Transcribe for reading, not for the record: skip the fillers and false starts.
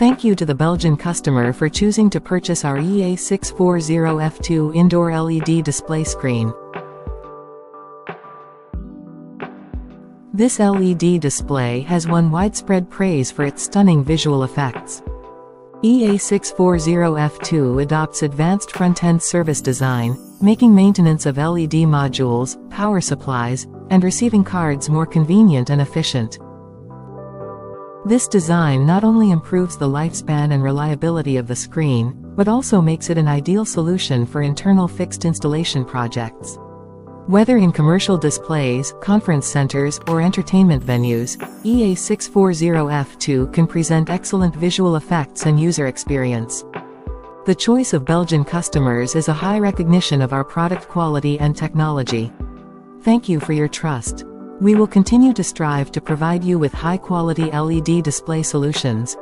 Thank you to the Belgian customer for choosing to purchase our EA640F2 indoor LED display screen. This LED display has won widespread praise for its stunning visual effects. EA640F2 adopts advanced front-end service design, making maintenance of LED modules, power supplies, and receiving cards more convenient and efficient. This design not only improves the lifespan and reliability of the screen, but also makes it an ideal solution for internal fixed installation projects. Whether in commercial displays, conference centers, or entertainment venues, EA640F2 can present excellent visual effects and user experience. The choice of Belgian customers is a high recognition of our product quality and technology. Thank you for your trust. We will continue to strive to provide you with high-quality LED display solutions,